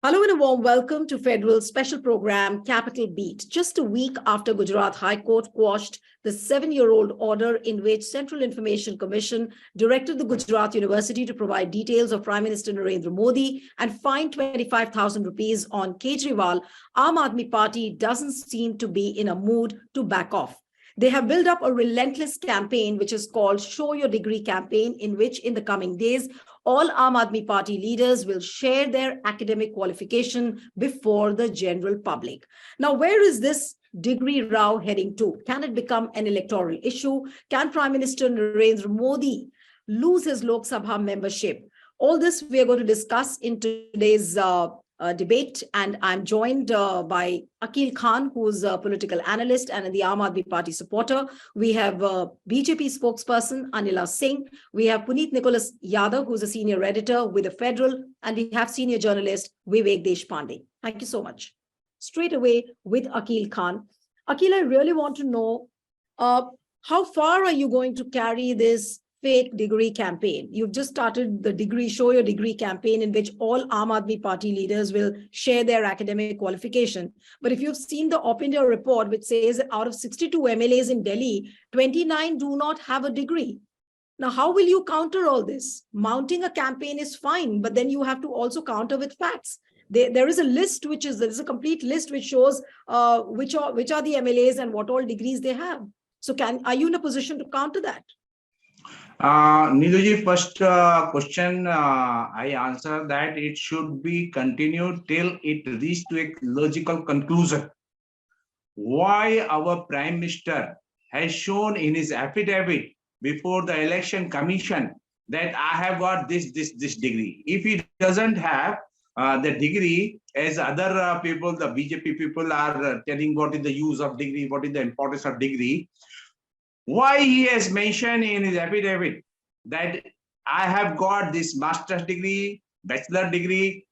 Hello and a warm welcome to Federal Special Program Capital Beat. Just a week after Gujarat High Court quashed the 7-year-old order in which Central Information Commission directed the Gujarat University to provide details of Prime Minister Narendra Modi and fine 25,000 rupees on Kejriwal, Aam Aadmi Party doesn't seem to be in a mood to back off. They have built up a relentless campaign, which is called Show Your Degree campaign, in which in the coming days, all Aam Aadmi Party leaders will share their academic qualification before the general public. Now, where is this degree row heading to? Can it become an electoral issue? Can Prime Minister Narendra Modi lose his Lok Sabha membership? All this we are going to discuss in today's debate, and I'm joined by Akil Khan, who's a political analyst and the Aam Aadmi Party supporter. We have BJP spokesperson Anila Singh. We have Puneet Nicholas Yadav, who's a senior editor with the Federal, and we have senior journalist Vivek Deshpande. Thank you so much. Straight away with Akil Khan. Akil, I really want to know how far are you going to carry this fake degree campaign? You've just started the Show Your Degree campaign, in which all Aam Aadmi Party leaders will share their academic qualification. But if you've seen the Op India report, which says that out of 62 MLAs in Delhi, 29 do not have a degree. Now, how will you counter all this? Mounting a campaign is fine, but then you have to also counter with facts. There is a list, there's a complete list which shows which are the MLAs and what all degrees they have. So are you in a position to counter that? Neeluji, first question, I answer that it should be continued till it reaches to a logical conclusion. Why our Prime Minister has shown in his affidavit before the Election Commission that I have got this degree. If he doesn't have the degree, as other people, the BJP people are telling what is the use of degree, what is the importance of degree, why he has mentioned in his affidavit that I have got this master's degree, bachelor degree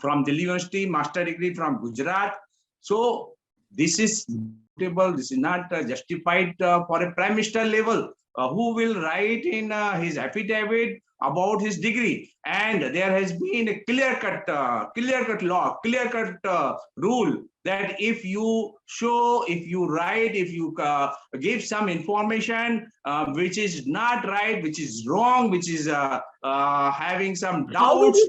from Delhi University, master degree from Gujarat. So this is not justified for a Prime Minister level who will write in his affidavit about his degree. And there has been a clear-cut law, clear-cut rule that if you show, if you write, if you give some information which is not right, which is wrong, which is having some doubts.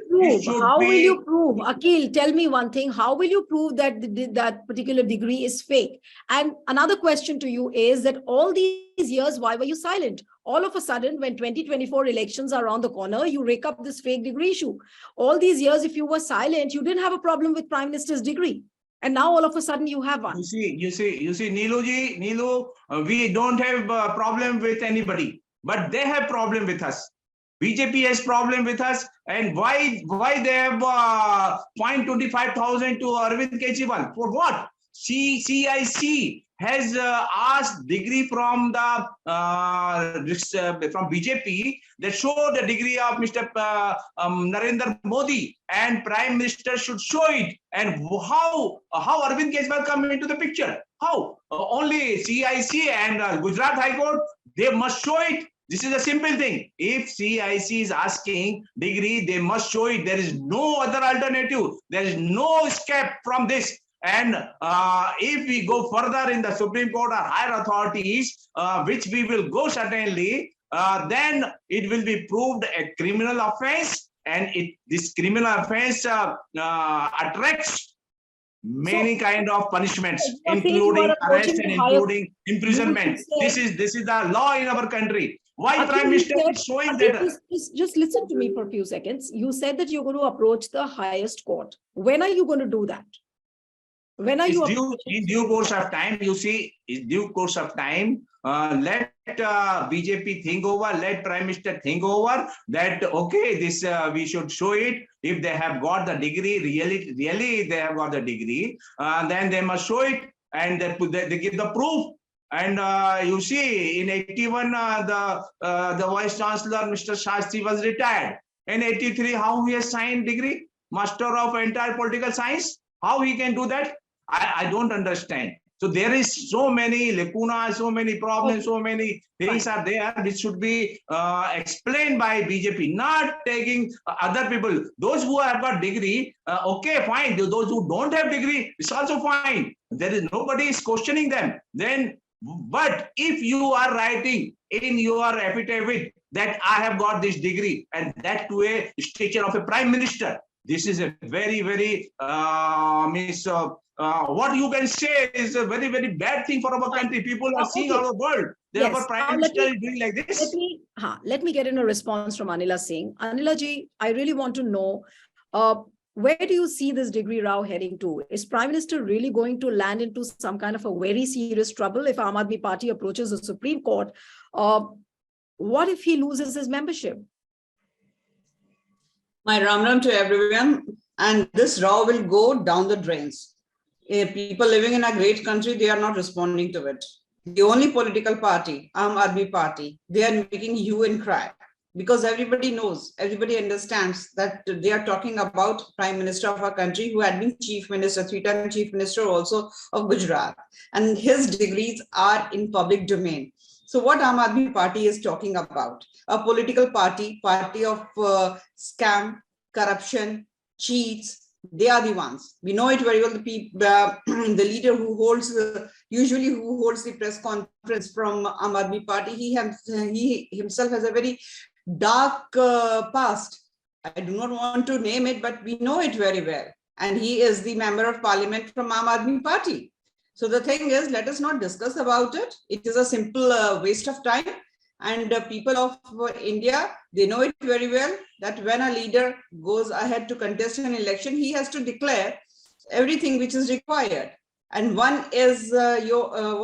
How will you prove? Akil, tell me one thing. How will you prove that that particular degree is fake? And another question to you is that all these years, why were you silent? All of a sudden, when 2024 elections are around the corner, you rake up this fake degree issue. All these years, if you were silent, you didn't have a problem with Prime Minister's degree. And now all of a sudden you have one. You see, Neelu, we don't have a problem with anybody, but they have problem with us. BJP has problem with us, and why they have fined 25,000 to Arvind Kejriwal for what? CIC has asked degree from the from BJP that show the degree of Mr. Narendra Modi, and Prime Minister should show it. And how Arvind Kejriwal come into the picture? How? Only CIC and Gujarat High Court, they must show it. This is a simple thing. If CIC is asking degree, they must show it. There is no other alternative. There is no escape from this. And if we go further in the Supreme Court or higher authorities, which we will go certainly, then it will be proved a criminal offense, and this criminal offense attracts many kind of punishments, including arrest and including imprisonment. This is the law in our country. Why Prime Minister is showing that? Just listen to me for a few seconds. You said that you're going to approach the highest court. When are you going to do that? When are you? In due course of time, you see, in due course of time, let BJP think over, let Prime Minister think over that, okay, this we should show it. If they have got the degree, really they have got the degree, then they must show it, and they give the proof. And you see, in 81, the Vice Chancellor, Mr. Shastri, was retired. In 83, how he has signed degree? Master of entire political science. How he can do that? I don't understand. So there is so many lacunas, so many problems, so many things are there which should be explained by BJP, not taking other people. Those who have got degree, okay, fine. Those who don't have degree, it's also fine. There is nobody is questioning them. Then, but if you are writing in your affidavit that I have got this degree, and that to a stature of a prime minister, this is a very, very what you can say is a very, very bad thing for our country. People are seeing our world. Therefore, Prime Minister is doing like this. Let me get in a response from Anila Singh. Anila ji, I really want to know, where do you see this degree row heading to? Is Prime Minister really going to land into some kind of a very serious trouble if Aam Aadmi Party approaches the Supreme Court? What if he loses his membership? My Ram Ram to everyone, and this row will go down the drains. People living in a great country, they are not responding to it. The only political party, Aam Aadmi Party, they are making hue and cry because everybody knows, everybody understands that they are talking about Prime Minister of our country who had been Chief Minister, 3-time Chief Minister also of Gujarat, and his degrees are in public domain. So what Aam Aadmi Party is talking about? A political party of scam, corruption, cheats. They are the ones. We know it very well. The people, the leader who holds usually who holds the press conference from Aam Aadmi Party, he himself has a very dark past. I do not want to name it, but we know it very well. And he is the member of parliament from Aam Aadmi Party. So the thing is, let us not discuss about it. It is a simple waste of time. And people of India, they know it very well that when a leader goes ahead to contest an election, he has to declare everything which is required. And one is it's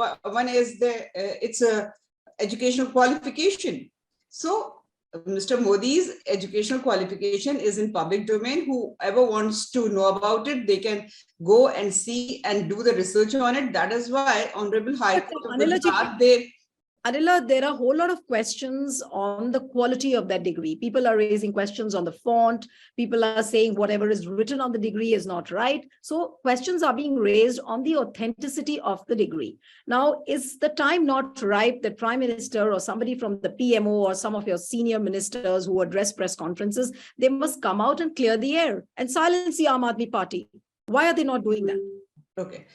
a educational qualification. So Mr. Modi's educational qualification is in public domain. Whoever wants to know about it, they can go and see and do the research on it. That is why Honorable High Court of Gujarat, Adila, there are a whole lot of questions on the quality of that degree. People are raising questions on the font. People are saying whatever is written on the degree is not right. So questions are being raised on the authenticity of the degree. Now, is the time not ripe that Prime Minister or somebody from the PMO or some of your senior ministers who address press conferences, they must come out and clear the air and silence the Aam Aadmi Party? Why are they not doing that? Okay.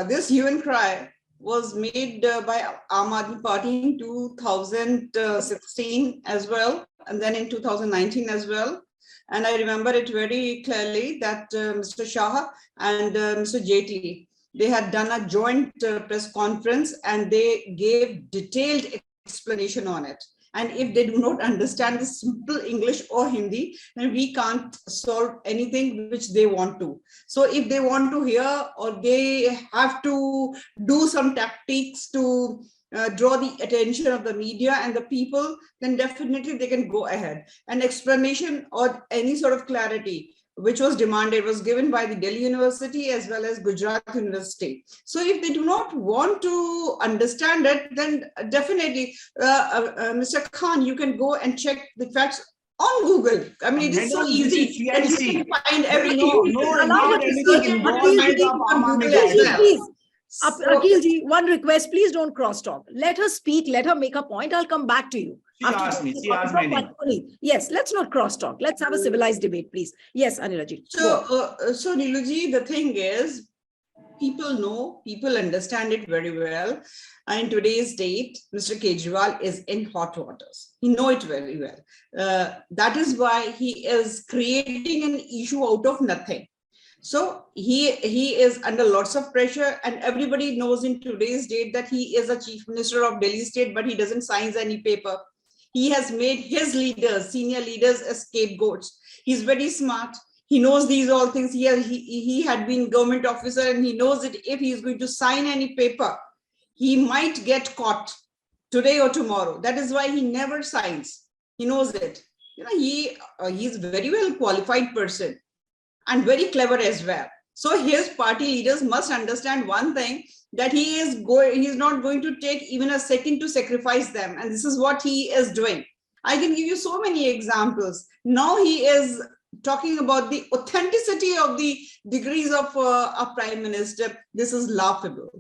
This hue and cry was made by Aam Aadmi Party in 2016 as well, and then in 2019 as well. And I remember it very clearly that Mr. Shah and Mr. Jaitley, they had done a joint press conference and they gave detailed explanation on it. And if they do not understand the simple English or Hindi, then we can't solve anything which they want to. So if they want to hear or they have to do some tactics to draw the attention of the media and the people, then definitely they can go ahead. An explanation or any sort of clarity which was demanded was given by the Delhi University as well as Gujarat University. So if they do not want to understand it, then definitely, Mr. Khan, you can go and check the facts on Google. I mean, it is so easy that you can find everything. Akilji, one request, please don't cross talk. Let her speak, let her make a point. I'll come back to you. She asked me. Yes, let's not cross talk. Let's have a civilized debate, please. Yes, Anilaji. So Niluji, the thing is, people know, people understand it very well. In today's date, Mr. Kejriwal is in hot waters. He knows it very well. That is why he is creating an issue out of nothing. So he is under lots of pressure, and everybody knows in today's date that he is a chief minister of Delhi state, but he doesn't sign any paper. He has made his leaders, senior leaders, as scapegoats. He's very smart. He knows these all things. He had been government officer, and he knows that if he is going to sign any paper, he might get caught today or tomorrow. That is why he never signs. He knows it. You know, he's a very well qualified person and very clever as well. So his party leaders must understand one thing, that he is not going to take even a second to sacrifice them. And this is what he is doing. I can give you so many examples. Now he is talking about the authenticity of the degrees of a prime minister. This is laughable.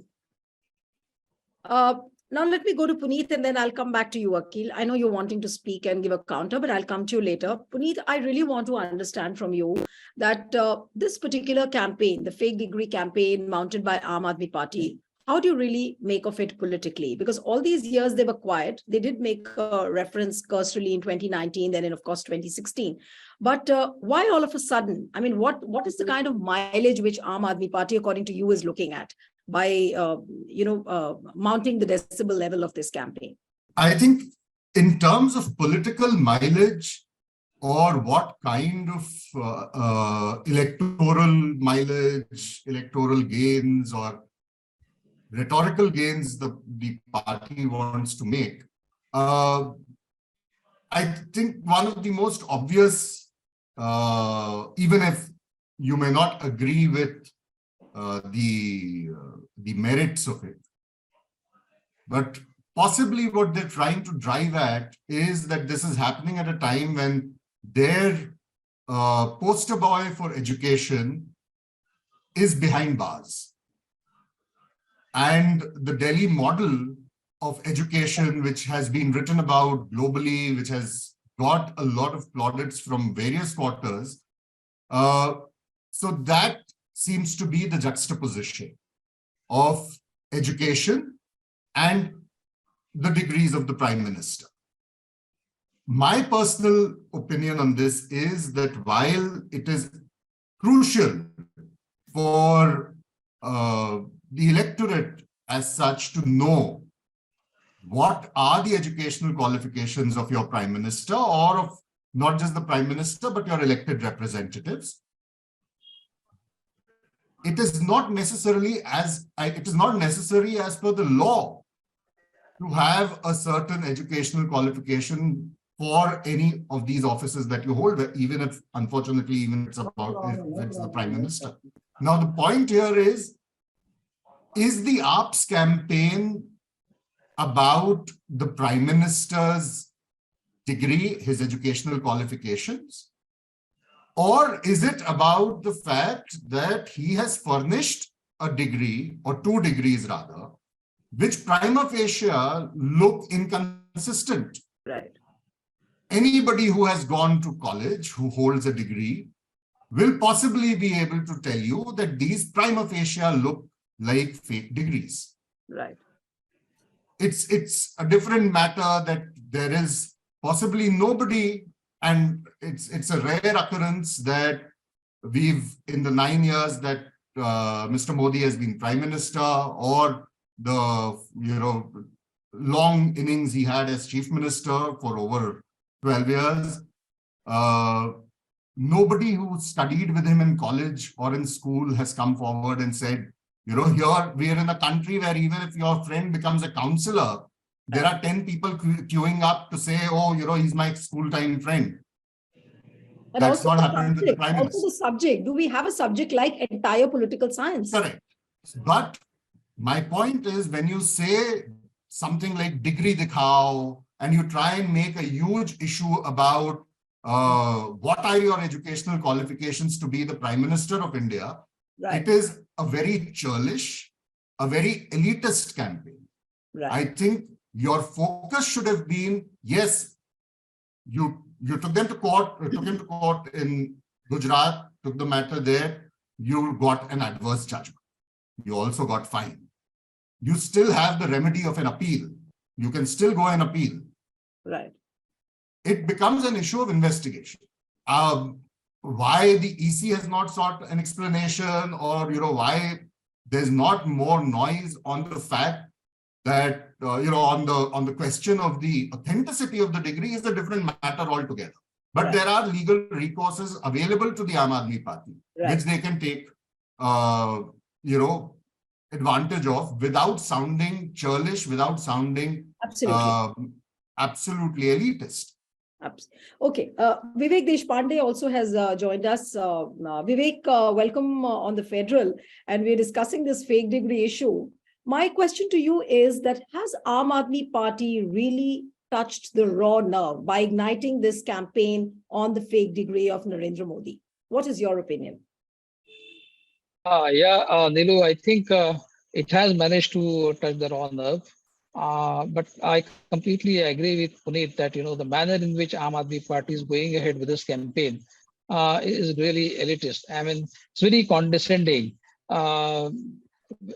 Now let me go to Puneet and then I'll come back to you, Akhil. I know you're wanting to speak and give a counter, but I'll come to you later. Puneet, I really want to understand from you that this particular campaign, the fake degree campaign mounted by Aam Aadmi Party, how do you really make of it politically? Because all these years they were quiet. They did make a reference cursorily in 2019, then in, of course, 2016. But why all of a sudden? I mean, what is the kind of mileage which Aam Aadmi Party, according to you, is looking at by mounting the decibel level of this campaign? I think in terms of political mileage or what kind of electoral mileage, electoral gains or rhetorical gains the party wants to make, I think one of the most obvious, even if you may not agree with the merits of it, but possibly what they're trying to drive at is that this is happening at a time when their poster boy for education is behind bars. And the Delhi model of education, which has been written about globally, which has got a lot of plaudits from various quarters, so that seems to be the juxtaposition of education and the degrees of the Prime Minister. My personal opinion on this is that while it is crucial for the electorate as such to know what are the educational qualifications of your Prime Minister, or of not just the Prime Minister, but your elected representatives, it is not necessary as per the law to have a certain educational qualification for any of these offices that you hold, even if, unfortunately, even if it's the Prime Minister. Now, the point here is the AAP's campaign about the Prime Minister's degree, his educational qualifications? Or is it about the fact that he has furnished a degree, or 2 degrees rather, which prima facie look inconsistent? Right. Anybody who has gone to college, who holds a degree, will possibly be able to tell you that these prima facie look like fake degrees. Right. It's a different matter that there is possibly nobody, and it's a rare occurrence that we've, in the 9 years that Mr. Modi has been Prime Minister, or the long innings he had as Chief Minister for over 12 years, nobody who studied with him in college or in school has come forward and said, here we are in a country where even if your friend becomes a counselor, there are 10 people queuing up to say, oh, he's my school time friend. And that's also not happened with the Prime Minister. Also the subject. Do we have a subject like entire political science? Correct. But my point is, when you say something like degree dikhao, and you try and make a huge issue about what are your educational qualifications to be the Prime Minister of India, right. It is a very churlish, a very elitist campaign. Right. I think your focus should have been, yes, you took them to court, took him to court in Gujarat, took the matter there, you got an adverse judgment. You also got fined. You still have the remedy of an appeal. You can still go and appeal. Right. It becomes an issue of investigation. Why the EC has not sought an explanation, or why there's not more noise on the fact that on the question of the authenticity of the degree is a different matter altogether. But right. There are legal recourses available to the Aam Aadmi Party, right. Which they can take advantage of without sounding churlish, without sounding absolutely elitist. Okay. Vivek Deshpande also has joined us. Vivek, welcome on the Federal. And we're discussing this fake degree issue. My question to you is that has Aam Aadmi Party really touched the raw nerve by igniting this campaign on the fake degree of Narendra Modi? What is your opinion? Nilu, I think it has managed to touch the raw nerve. But I completely agree with Puneet that, the manner in which Aam Aadmi Party is going ahead with this campaign is really elitist. I mean, it's very condescending. Uh,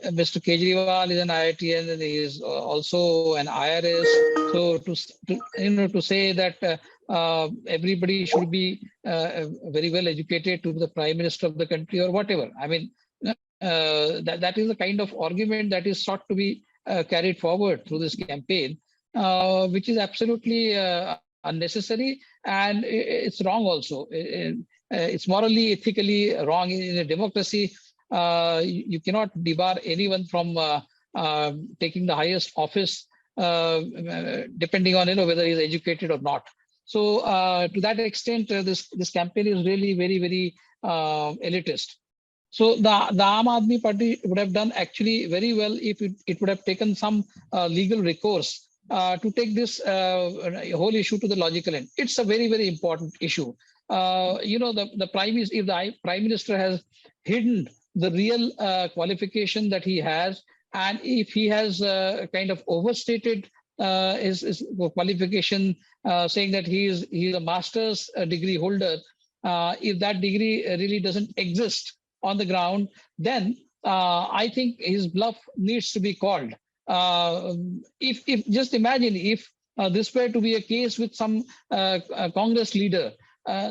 Mr. Kejriwal is an IITN and he is also an IRS. So to say that everybody should be very well educated to be the prime minister of the country or whatever. I mean, that is the kind of argument that is sought to be carried forward through this campaign, which is absolutely unnecessary, and it's wrong also. It's morally, ethically wrong. In a democracy, you cannot debar anyone from taking the highest office, depending on whether he's educated or not. So to that extent, this campaign is really very, very elitist. So the Aam Aadmi Party would have done actually very well if it would have taken some legal recourse to take this whole issue to the logical end. It's a very, very important issue. The if the prime minister has hidden the real qualification that he has, and if he has kind of overstated his qualification, saying that he is a master's degree holder, if that degree really doesn't exist on the ground, then I think his bluff needs to be called. If just imagine if this were to be a case with some Congress leader,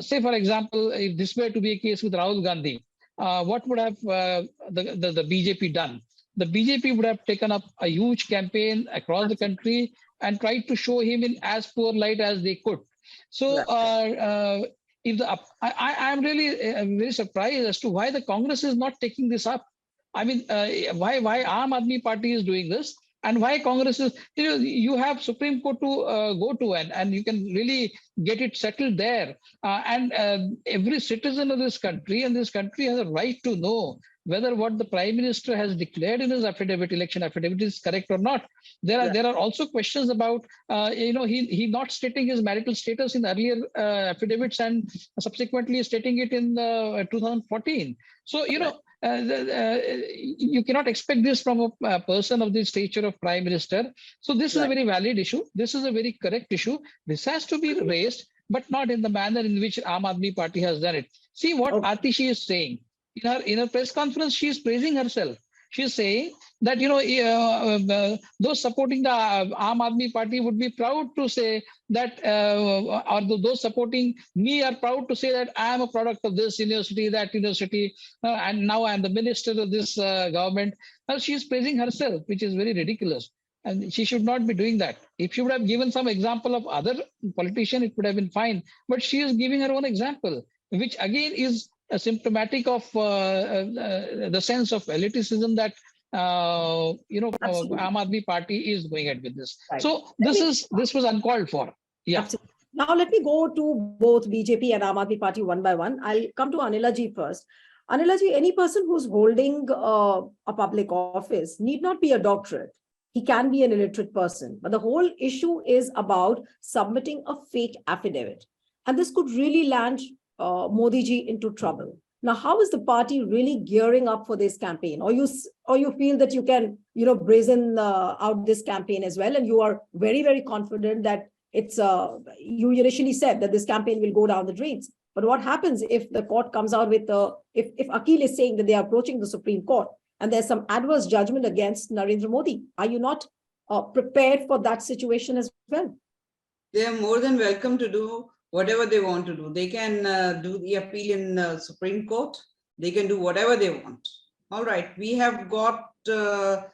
say for example, if this were to be a case with Rahul Gandhi, what would have the BJP done? The BJP would have taken up a huge campaign across the country and tried to show him in as poor light as they could. So I'm really very surprised as to why the Congress is not taking this up. I mean, why Aam Aadmi Party is doing this, and why Congress is, you have Supreme Court to go to, and you can really get it settled there. And every citizen of this country, and this country has a right to know whether what the Prime Minister has declared in his election affidavit is correct or not. There are also questions about, he not stating his marital status in earlier affidavits and subsequently stating it in 2014. So, you cannot expect this from a person of the stature of Prime Minister. So this is a very valid issue. This is a very correct issue. This has to be raised, but not in the manner in which Aam Aadmi Party has done it. See what Atishi is saying. In her press conference, she is praising herself. She is saying that, those supporting the Aam Aadmi Party would be proud to say that, or those supporting me are proud to say that I am a product of this university, that university, and now I am the minister of this government. Now she is praising herself, which is very ridiculous. And she should not be doing that. If she would have given some example of other politician, it would have been fine. But she is giving her own example, which again is symptomatic of the sense of elitism that Aam Aadmi Party is going ahead with this. Right. So this was uncalled for. Yeah. Absolutely. Now let me go to both BJP and Aam Aadmi Party one by one. I'll come to Anila ji first. Anila ji, any person who's holding a public office need not be a doctorate. He can be an illiterate person. But the whole issue is about submitting a fake affidavit. And this could really land Modi ji into trouble. Now, how is the party really gearing up for this campaign? Or you feel that you can, brazen out this campaign as well, and you are very, very confident that it's. You initially said that this campaign will go down the drains. But what happens if the court comes out with if Akhil is saying that they are approaching the Supreme Court and there's some adverse judgment against Narendra Modi? Are you not prepared for that situation as well? They are more than welcome to do whatever they want to do. They can do the appeal in the Supreme Court. They can do whatever they want. All right, we have got the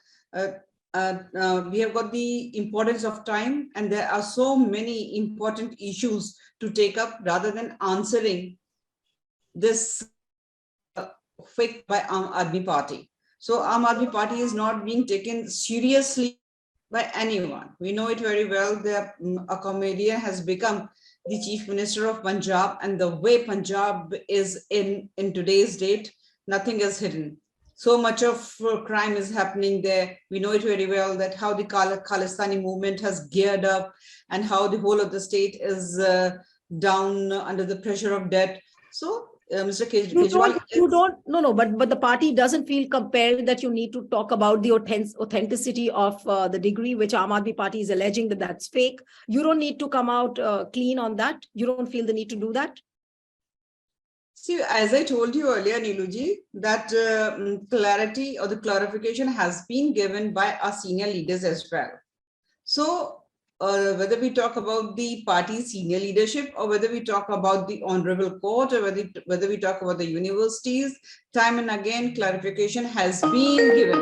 importance of time, and there are so many important issues to take up rather than answering this fake by Aam Aadmi Party. So Aam Aadmi Party is not being taken seriously by anyone. We know it very well that a comedian has become the Chief Minister of Punjab, and the way Punjab is in today's date, nothing is hidden. So much of crime is happening there. We know it very well that how the Khalistani movement has geared up and how the whole of the state is down under the pressure of debt. So Mr. No, but the party doesn't feel compelled that you need to talk about the authenticity of the degree which Aam Aadmi Party is alleging that that's fake. You don't need to come out clean on that. You don't feel the need to do that. See, as I told you earlier, Niluji, that clarity or the clarification has been given by our senior leaders as well. So whether we talk about the party senior leadership or whether we talk about the honorable court or whether we talk about the universities, time and again clarification has been given.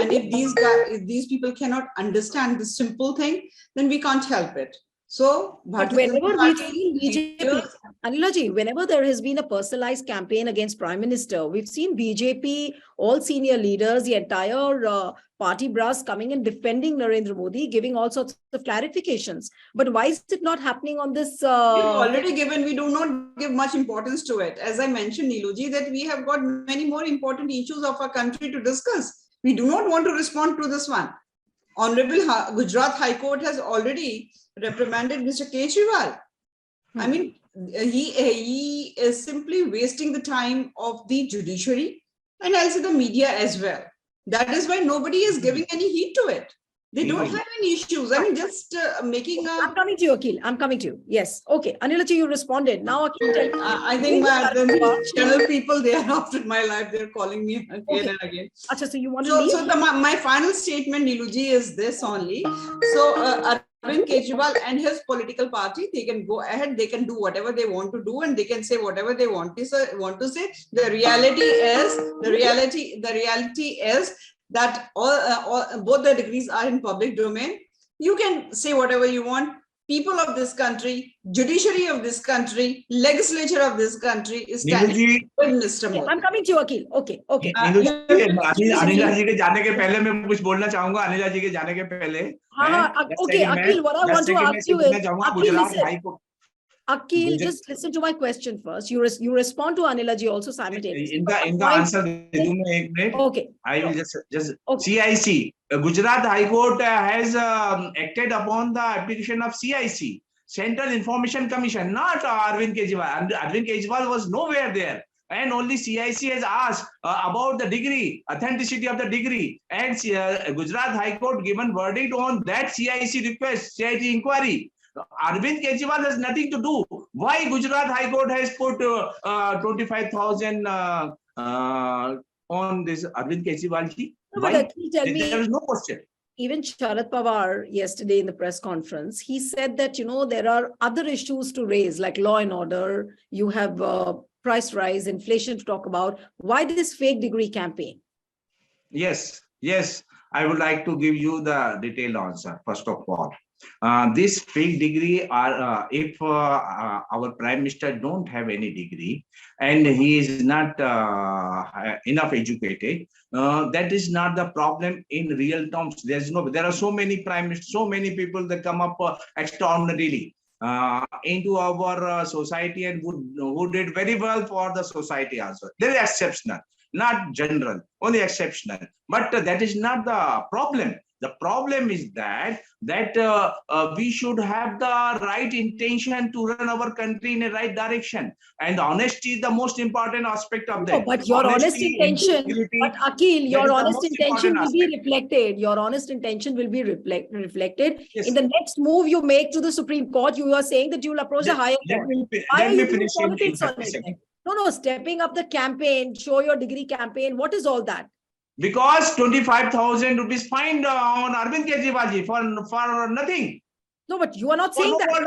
And if these people cannot understand this simple thing, then we can't help it. So, but whenever we've seen BJP, Anilaji, whenever there has been a personalized campaign against Prime Minister, we've seen BJP, all senior leaders, the entire party brass coming and defending Narendra Modi, giving all sorts of clarifications. But why is it not happening on this? We've already given, we do not give much importance to it. As I mentioned, Niluji, that we have got many more important issues of our country to discuss. We do not want to respond to this one. Honorable Gujarat High Court has already reprimanded Mr. Kejriwal. I mean, he is simply wasting the time of the judiciary and also the media as well. That is why nobody is giving any heed to it. They don't have any issues. I mean, just making a... I'm coming to you, Akhil. I'm coming to you. Yes. Okay. Anilaji, you responded. Now, Akhil, tell me. I think the channel people, they are after my life. They're calling me again and again. Achha, so you want to leave? So my final statement, Niluji, is this only. So Arvind Kejriwal and his political party, they can go ahead. They can do whatever they want to do, and they can say whatever they want to say. The reality is that both the degrees are in public domain. You can say whatever you want. People of this country, judiciary of this country, legislature of this country is standing with Mr. Modi. I'm coming to you, Akhil. Okay. Anila जी के जाने के पहले मैं कुछ बोलना चाहूंगा. अनिला जी के जाने के पहले. Okay, Akhil, what I want to ask you is, Akhil, just listen to my question first. You respond to Anilaji also simultaneously. In the answer, okay. I will just CIC. Gujarat High Court has acted upon the application of CIC, Central Information Commission, not Arvind Kejriwal. Arvind Kejriwal was nowhere there. And only CIC has asked about the degree, authenticity of the degree. And Gujarat High Court given verdict on that CIC request, CIC inquiry. Arvind Kejriwal has nothing to do. Why Gujarat High Court has put 25,000 on this Arvind Kejriwal ji? Why? There is no question. Even Sharad Pawar yesterday in the press conference, he said that, there are other issues to raise like law and order. You have price rise, inflation to talk about. Why this fake degree campaign? Yes. I would like to give you the detailed answer, first of all. This fake degree are if our prime minister don't have any degree and he is not enough educated, that is not the problem in real terms. There are so many prime ministers, so many people that come up extraordinarily into our society and who did very well for the society also. They are exceptional, not general, only exceptional. But that is not the problem. The problem is that we should have the right intention to run our country in the right direction, and honesty is the most important aspect of that. No, but your honest intention, but Akhil, your honest intention will be reflected. Your honest intention will be reflected in the next move you make to the Supreme Court. You are saying that you will approach the higher court. Let me finish in 30 seconds. No, stepping up the campaign, show your degree campaign. What is all that? Because 25,000 rupees fined on Arvind Kejriwal ji for nothing. No, but you are not saying that. You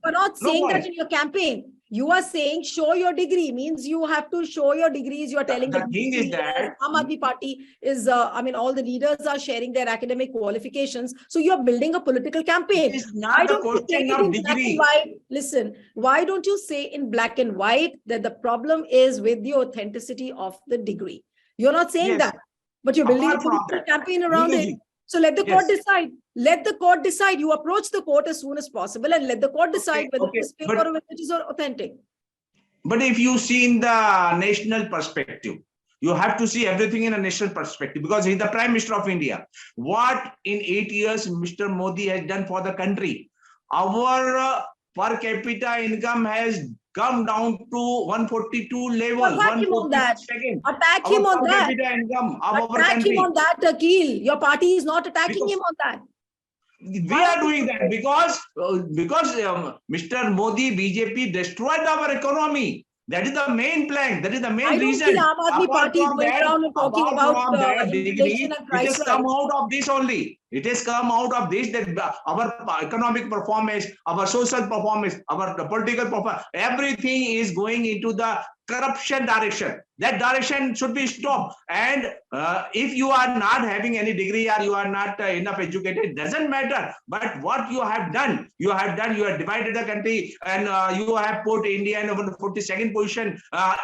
are not saying that in your campaign. You are saying show your degree means you have to show your degrees. You are telling the thing is that Aam Aadmi Party is, all the leaders are sharing their academic qualifications. So you are building a political campaign. It's not the question of degree. Listen, why don't you say in black and white that the problem is with the authenticity of the degree? You're not saying that, but you're building a political campaign around it. So let the court decide. Let the court decide. You approach the court as soon as possible and let the court decide whether it is fake or whether it is authentic. But if you see in the national perspective, you have to see everything in a national perspective because he's the Prime Minister of India. What in 8 years Mr. Modi has done for the country? Our per capita income has come down to 142 level, Attack him on that. 142nd. Attack Our him on per that. capita income of our Attack him country. on that, Akhil. Your party is not attacking Because- him on that. We are doing that because Mr. Modi, BJP destroyed our economy. That is the main plank. That is the main I don't reason. see Aam Aadmi Apart Party from going that- around and talking apart about from that inflation degree, and it price has come rise. out of this only. It has come out of this that our economic performance, our social performance, our political performance, everything is going into the corruption direction. That direction should be stopped. And if you are not having any degree or you are not enough educated, it doesn't matter. But what you have done, you have divided the country and you have put India in our 42nd position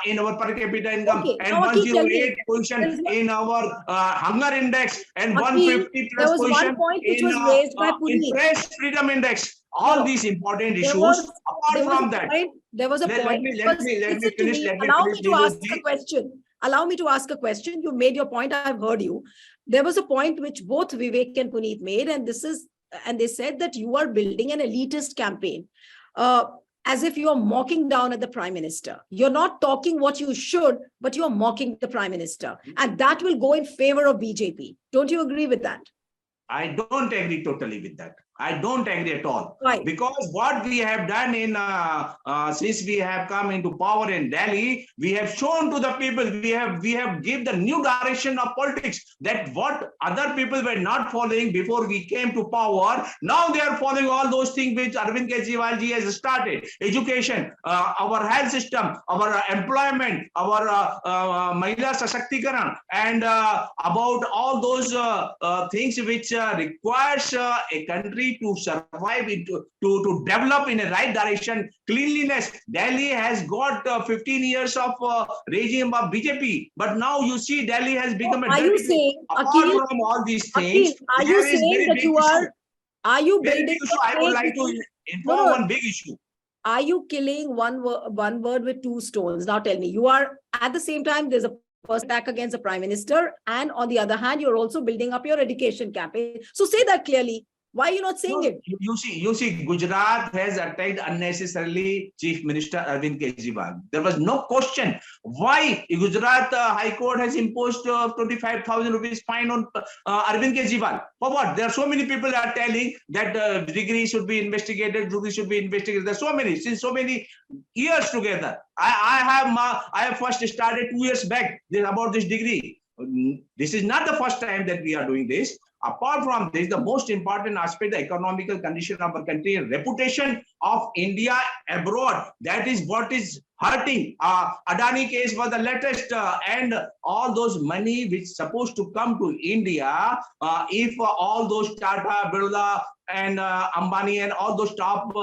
in our per capita income Okay, and now Akhil, tell me, 108 position in our hunger index and Akhil, 150 there plus was one position point which in, was raised by in Puneet. press freedom index. All No, these important There issues. was Apart from a that, point. There was a let point. me Because listen to finish. me. Let me Allow finish. me to ask Neeruji. a question. Allow me to ask a question. You made your point. I've heard you. There was a point which both Vivek and Puneet made, and they said that you are building an elitist campaign, as if you are mocking down at the Prime Minister. You're not talking what you should, but you're mocking the Prime Minister, and that will go in favor of BJP. Don't you agree with that? I don't agree totally with that. I don't agree at all. Why? Because what we have done in since we have come into power in Delhi, we have shown to the people, we have given the new direction of politics, that what other people were not following before we came to power. Now they are following all those things which Arvind Kejriwal ji has started. Education, our health system, our employment, our Mahila Sashaktikarana, and about all those things which requires a country to survive, to develop in a right direction. Cleanliness. Delhi has got 15 years of regime of BJP, but now you see Delhi has become a Are you saying, apart Akhil, from all these things, are you there is saying very that big you issue. are you Very building big issue. a I would fake like to regime? inform No. one big issue. Are you killing one word with two stones? Now tell me, you are at the same time, there's a first attack against the Prime Minister, and on the other hand, you're also building up your education campaign. So say that clearly. Why are you not saying it? You see, Gujarat has attacked unnecessarily Chief Minister Arvind Kejriwal. There was no question why Gujarat High Court has imposed 25,000 rupees fine on Arvind Kejriwal. For what? There are so many people that are telling that degree should be investigated, degree should be investigated. There are so many, since so many years together. I have first started 2 years back about this degree. This is not the first time that we are doing this. Apart from this, the most important aspect, the economical condition of our country, reputation of India abroad, that is what is hurting. Adani case was the latest, and all those money which supposed to come to India, if all those Tata, Birla, and Ambani and all those top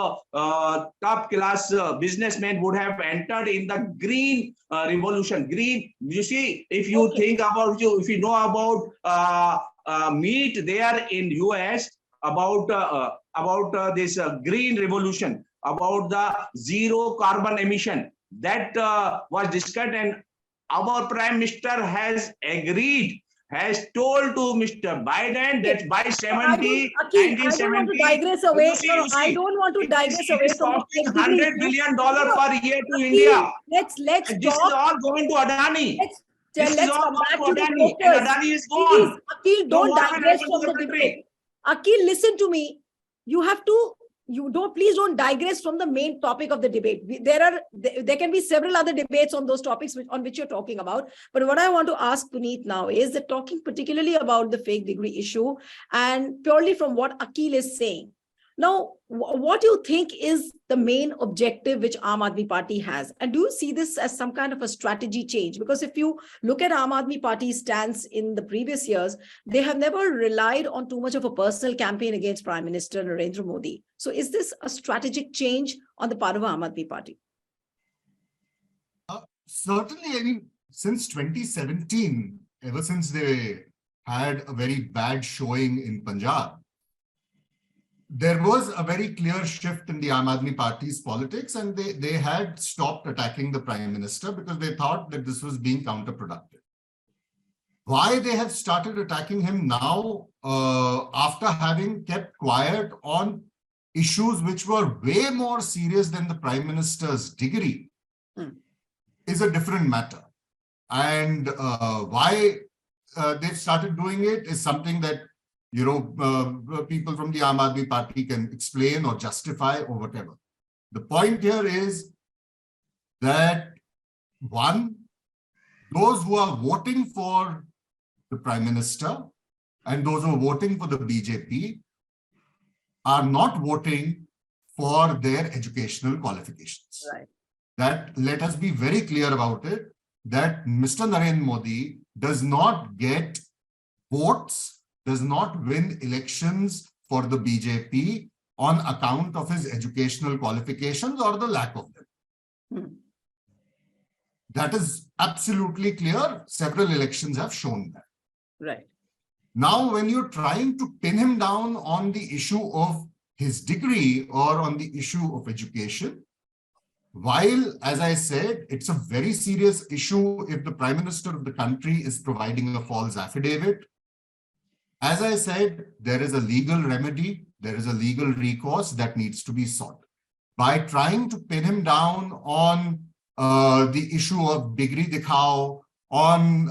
class businessmen would have entered in the green revolution. Green, you see, if you think about if you know about meet there in US about this green revolution, about the zero carbon emission that was discussed, and our Prime Minister has agreed, has told to Mr. Biden that by 1970, I don't want to digress away. I don't want to digress away from the costing $100 billion per year to India. Let's And this is all going to Adani. Let's come back to the Adani, focus. and Adani is gone. Please, Akhil, don't So what will digress happen from to the the country? debate. Akhil, listen to me. Please don't digress from the main topic of the debate. There can be several other debates on those topics on which you're talking about. But what I want to ask Puneet now is that, talking particularly about the fake degree issue and purely from what Akhil is saying. Now, what do you think is the main objective which Aam Aadmi Party has? And do you see this as some kind of a strategy change? Because if you look at Aam Aadmi Party's stance in the previous years, they have never relied on too much of a personal campaign against Prime Minister Narendra Modi. So is this a strategic change on the part of Aam Aadmi Party? Certainly, I mean, since 2017, ever since they had a very bad showing in Punjab, there was a very clear shift in the Aam Aadmi Party's politics, and they had stopped attacking the Prime Minister because they thought that this was being counterproductive. Why they have started attacking him now, after having kept quiet on issues which were way more serious than the Prime Minister's degree is a different matter. And why they've started doing it is something that, people from the Aam Aadmi Party can explain or justify or whatever. The point here is that, one, those who are voting for the Prime Minister and those who are voting for the BJP are not voting for their educational qualifications. Right. That, let us be very clear about it, that Mr. Narendra Modi does not get votes, does not win elections for the BJP on account of his educational qualifications or the lack of them. That is absolutely clear. Several elections have shown that. Right. Now, when you're trying to pin him down on the issue of his degree or on the issue of education, while, as I said, it's a very serious issue if the Prime Minister of the country is providing a false affidavit, as I said, there is a legal remedy, there is a legal recourse that needs to be sought. By trying to pin him down on the issue of degree dikhao, on,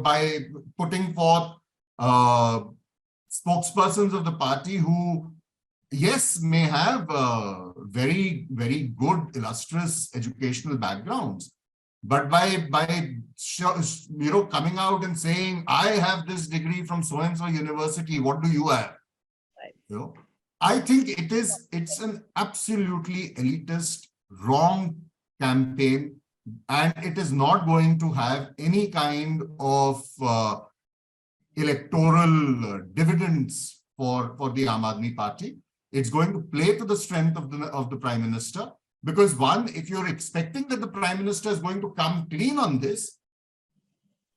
by putting forth spokespersons of the party who, yes, may have very, very good, illustrious educational backgrounds, but by coming out and saying, I have this degree from so-and-so university, what do you have? Right. I think it's an absolutely elitist, wrong campaign, and it is not going to have any kind of electoral dividends for the Aam Aadmi Party. It's going to play to the strength of the Prime Minister, because one, if you're expecting that the Prime Minister is going to come clean on this,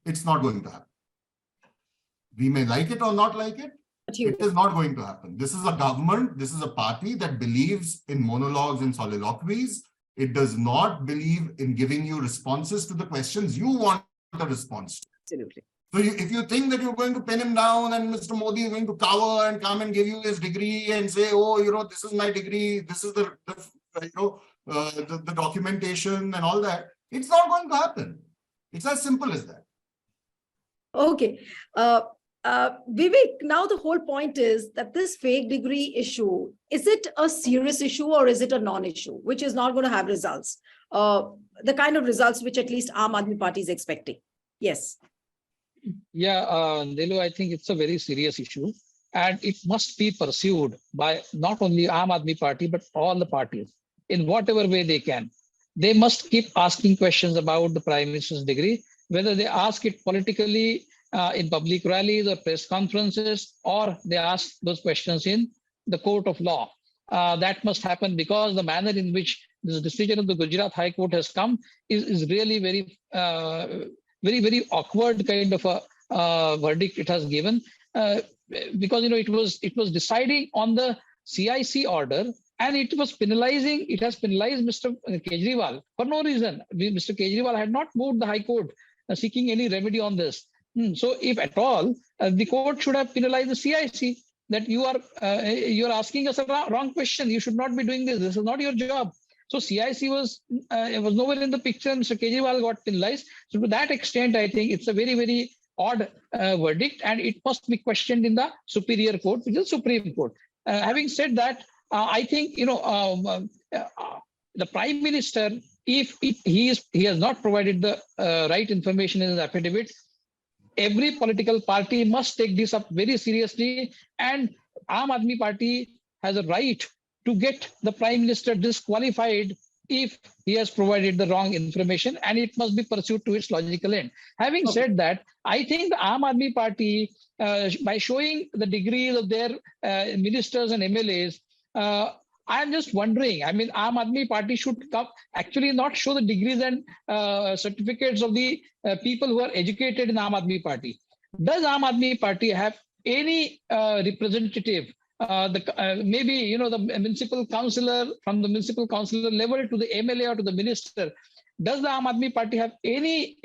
it's not going to happen. We may like it or not like it. It is not going to happen. This is a government, this is a party that believes in monologues and soliloquies. It does not believe in giving you responses to the questions you want a response to. Absolutely. So if you think that you're going to pin him down and Mr. Modi is going to cover and come and give you his degree and say, oh, this is my degree, this is the documentation and all that, it's not going to happen. It's as simple as that. Okay. Vivek, now the whole point is that this fake degree issue, is it a serious issue or is it a non-issue, which is not going to have results? The kind of results which at least Aam Aadmi Party is expecting. Yes. Yeah, Nilu, I think it's a very serious issue, and it must be pursued by not only Aam Aadmi Party, but all the parties in whatever way they can. They must keep asking questions about the Prime Minister's degree, whether they ask it politically in public rallies or press conferences, or they ask those questions in the court of law. That must happen, because the manner in which this decision of the Gujarat High Court has come is really very, very awkward kind of a verdict it has given, because it was deciding on the CIC order, and it has penalized Mr. Kejriwal for no reason. Mr. Kejriwal had not moved the High Court seeking any remedy on this. So if at all, the court should have penalized the CIC, that you are asking us a wrong question. You should not be doing this. This is not your job. So CIC was nowhere in the picture, and Mr. Kejriwal got penalized. So to that extent, I think it's a very, very odd verdict, and it must be questioned in the superior court, which is Supreme Court. Having said that, I think the Prime Minister, if he has not provided the right information in his affidavit, every political party must take this up very seriously, and Aam Aadmi Party has a right to get the Prime Minister disqualified if he has provided the wrong information, and it must be pursued to its logical end. Having said that, I think the Aam Aadmi Party, by showing the degrees of their ministers and MLAs, I am just wondering, I mean, Aam Aadmi Party should actually not show the degrees and certificates of the people who are educated in Aam Aadmi Party. Does Aam Aadmi Party have any representative maybe, you know, the municipal councillor, from the municipal councillor level to the MLA or to the minister, does the Aam Aadmi Party have any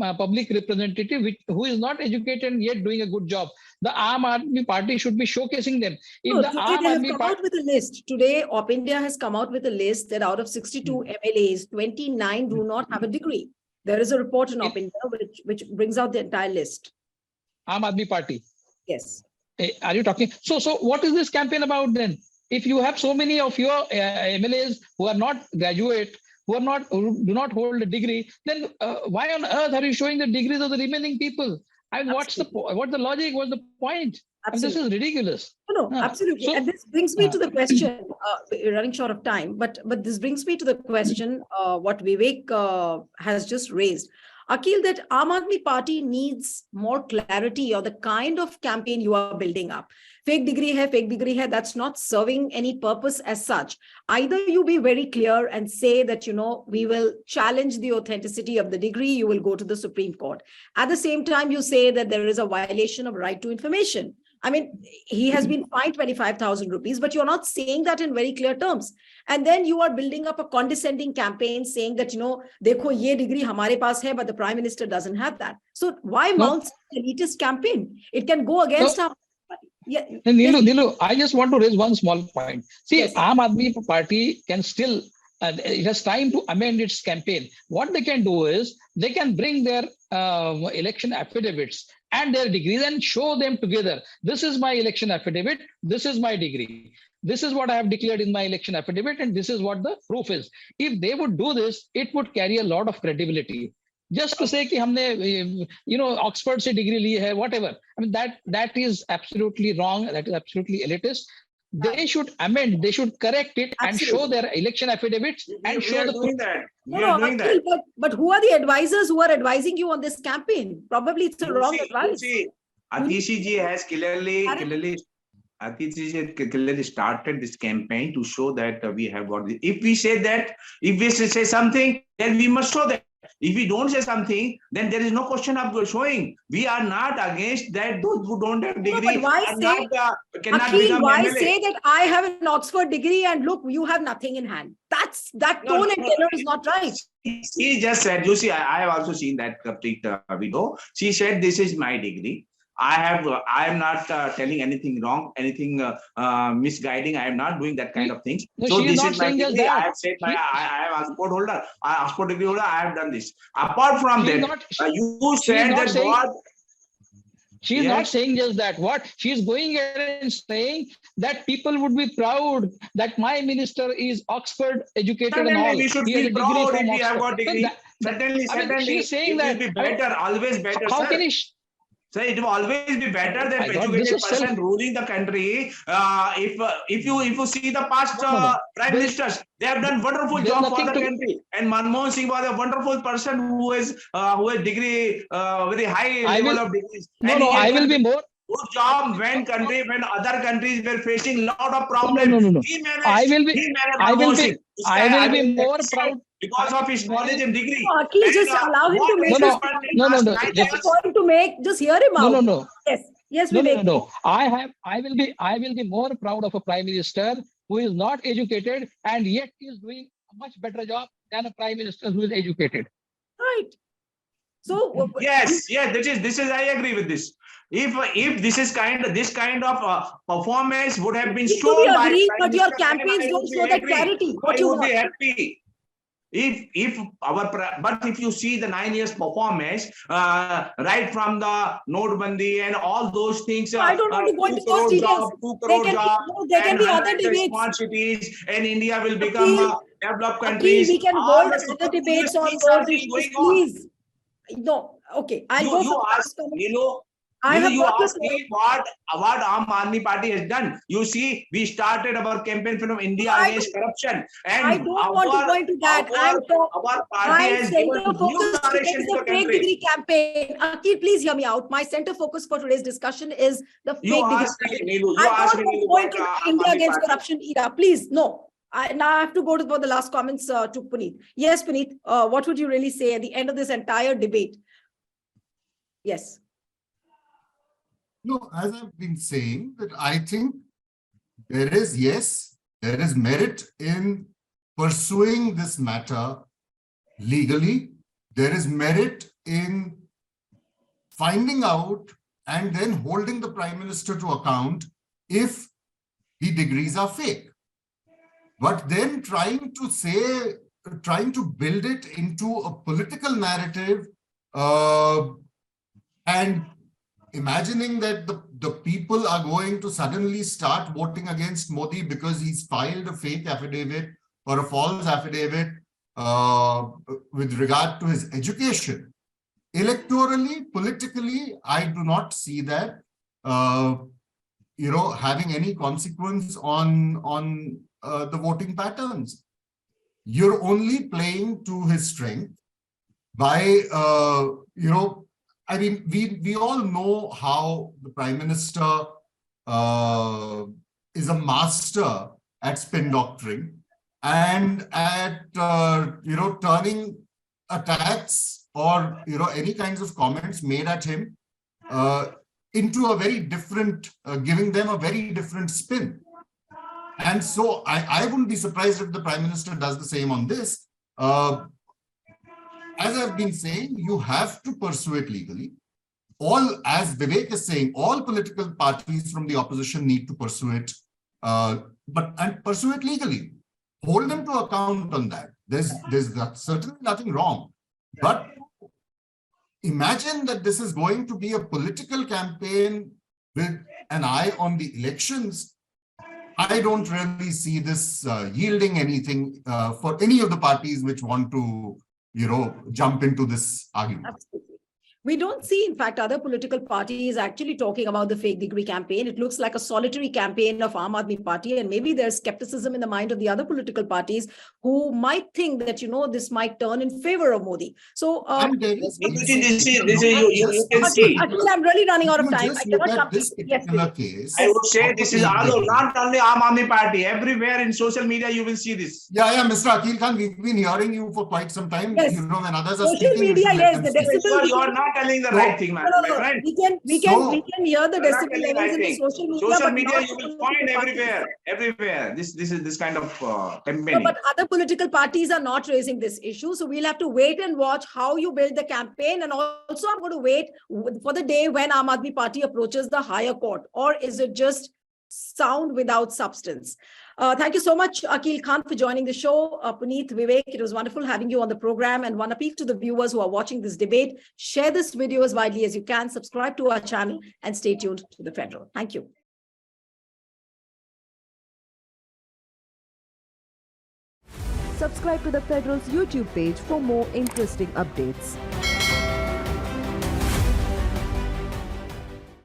public representative who is not educated and yet doing a good job? The Aam Aadmi Party should be showcasing them. If No, the today Aam they have Aadmi come Party, out with a list. Today, Op India has come out with a list that out of 62 MLAs, 29 do not have a degree. There is a report in Op India which brings out the entire list. Aam Aadmi Party. Yes. Are you talking? So what is this campaign about then? If you have so many of your MLAs who are not graduate, who do not hold a degree, then why on earth are you showing the degrees of the remaining people? I mean, what's the logic? What's the point? I mean, this is ridiculous. No, absolutely. So, and this brings me to the question, we're running short of time, but this brings me to the question, what Vivek has just raised. Akhil, that Aam Aadmi Party needs more clarity or the kind of campaign you are building up. Fake degree hai, that's not serving any purpose as such. Either you be very clear and say that, you know, we will challenge the authenticity of the degree, you will go to the Supreme Court. At the same time, you say that there is a violation of right to information. I mean, he has been fined 25,000 rupees, but you're not saying that in very clear terms. And then you are building up a condescending campaign saying that, you know, dekho, ye degree hamare paas hai, but the Prime Minister doesn't have that. So why mount an elitist campaign? It can go against our... Yeah. Nilu, I just want to raise one small point. See, Aam Aadmi Party can still, it has time to amend its campaign. What they can do is, they can bring their election affidavits and their degrees and show them together. This is my election affidavit, this is my degree. This is what I have declared in my election affidavit, and this is what the proof is. If they would do this, it would carry a lot of credibility. Just to say कि हमने, you know, Oxford से degree ली है, whatever. I mean, that is absolutely wrong. That is absolutely elitist. They should amend, they should correct it and show their election affidavits and show the proof. We are doing that. But who are the advisors who are advising you on this campaign? Probably it's a wrong advice. Atishi ji has clearly started this campaign to show that we have got this. If we say something, then we must show that. If we don't say something, then there is no question of showing. We are not against that. Those who don't have degree cannot become why MLA. Say that I have an Oxford that and look, you have nothing in hand. That tone and tenor is not right. She just said, you see, I have also seen that complete video. She said, this is my degree. I am not telling anything wrong, anything misguiding. I am not doing that kind of things. No, so this is my degree. I have said I am Oxford holder, Oxford degree holder. I have done this. Apart from that, you said that what. She is not saying just that. What she is going ahead and saying that people would be proud that my minister is Oxford educated and all. We should feel proud if we have got degree. Certainly. She's saying it will be better, always better. How can he? So it will always be better than educated person ruling the country. If you see the past prime ministers, they have done wonderful job for the country. And Manmohan Singh was a wonderful person who has degree very high level of degrees. I will be more. Good job when other countries were facing lot of problems. No. I will be more proud. Because of his knowledge and degree. Please just allow him to make his point to make. Just hear him out. No. Yes, Vivek. No. I will be more proud of a prime minister who is not educated and yet is doing a much better job than a prime minister who is educated. Right. So yes, this is I agree with this. If this kind of performance would have been shown by agree, but your campaigns don't show that clarity. What you would be happy. But if you see the 9 years performance, right from the Notebandi and all those things, I don't want to go into those details. There can be other debates. And India will become a developed country. We can hold other debates on those issues, please. No, okay. You ask me what Aam Aadmi Party has done. You see, we started our campaign from India against corruption. And I don't want to go into that. Our party has given new direction to the country. Degree campaign. Akhil, please hear me out. My center focus for today's discussion is the fake degree. I don't want to go into India against corruption era. Please, no. Now I have to go for the last comments to Puneet. Yes, Puneet, what would you really say at the end of this entire debate? Yes. No, as I've been saying, that I think there is, yes, there is merit in pursuing this matter legally. There is merit in finding out and then holding the Prime Minister to account if the degrees are fake. But then trying to build it into a political narrative and imagining that the people are going to suddenly start voting against Modi because he's filed a fake affidavit or a false affidavit with regard to his education. Electorally, politically, I do not see that having any consequence on the voting patterns. You're only playing to his strength by I mean, we all know how the Prime Minister is a master at spin doctoring and at turning attacks or any kinds of comments made at him into a very different, giving them a very different spin. And so I wouldn't be surprised if the Prime Minister does the same on this. As I've been saying, you have to pursue it legally. As Vivek is saying, all political parties from the opposition need to pursue it, and pursue it legally. Hold them to account on that. There's certainly nothing wrong. But imagine that this is going to be a political campaign with an eye on the elections. I don't really see this yielding anything for any of the parties which want to jump into this argument. Absolutely. We don't see, in fact, other political parties actually talking about the fake degree campaign. It looks like a solitary campaign of Aam Aadmi Party, and maybe there's skepticism in the mind of the other political parties who might think that, this might turn in favor of Modi. So, you can see. Akhil, I'm really running out of You time. just I look cannot at come this to yes, particular please. case. I would say this is of a fake not only Aam Aadmi Party. Everywhere in social media, you will see this. Yeah, Mr. Akhil Khan, we've been hearing you for quite some time. Yes. When others are Social speaking, you media, should let yes, them the speak. decibel. You are not telling the right thing, man. No. Friend. We can hear the You're not decibel telling levels in the right social media. Social but media, not you will the find political parties. everywhere. This is this kind of No, campaigning. but other political parties are not raising this issue. So we'll have to wait and watch how you build the campaign. And also I'm going to wait for the day when Aam Aadmi Party approaches the higher court. Or is it just sound without substance? Thank you so much, Akhil Khan, for joining the show. Puneet, Vivek, it was wonderful having you on the program. And one appeal to the viewers who are watching this debate, share this video as widely as you can, subscribe to our channel, and stay tuned to The Federal. Thank you. Subscribe to The Federal's YouTube page for more interesting updates.